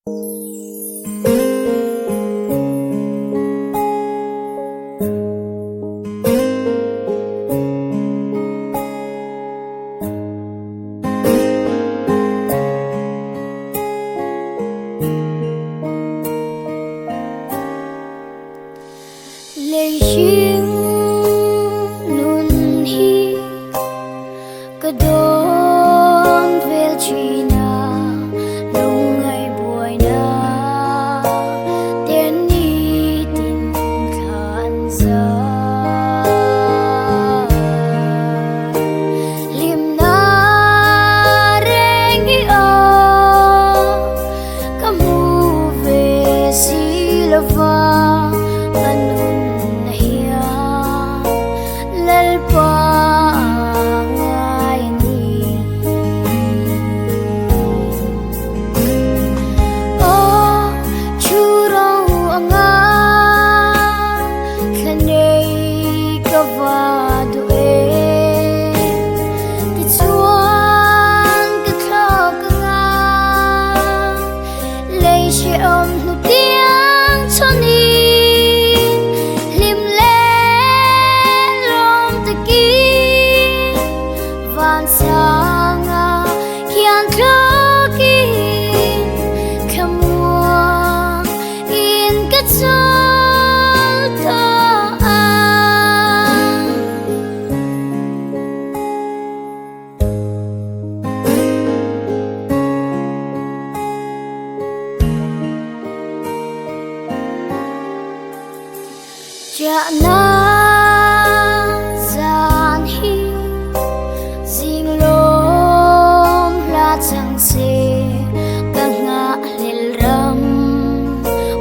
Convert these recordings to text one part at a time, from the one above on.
Lệ riêng nun hi cả đón về chi na lung ngày buổi na tiền đi tin khán giả liềm na reng hi a kamu về si lava Cha na gian hi ding lom la chang se ka nga lel ram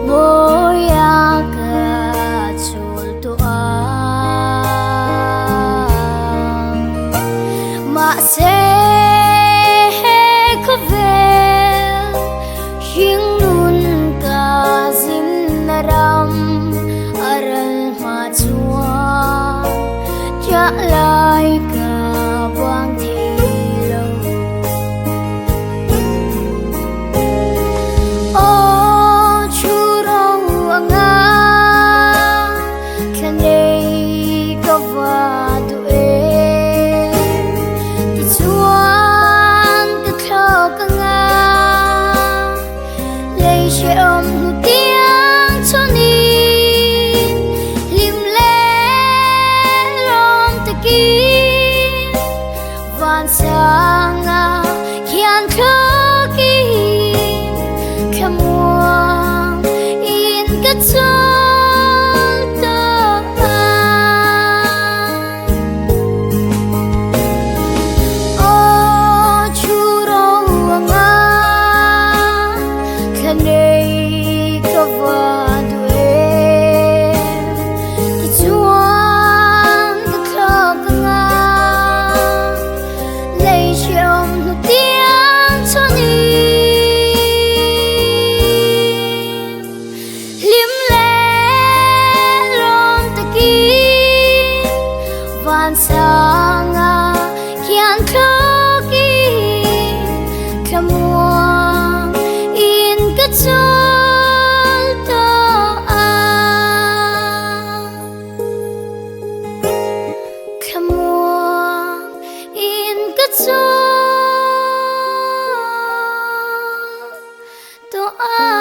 moya ka chul to a ma se ko vel hing nun ka zin na ram trả lại cả quang thì lâu ô chú đâu nga khen đây có và tụi em thì chuan cứ thơ cả nga lấy che ôm nụ tiếng cho ni van sanga kian khơ ki kamuang in ka chol ta o churo nga kanei ka va sanga kian khơ ki kamuang in ka chol ta kamuang in ka chol ta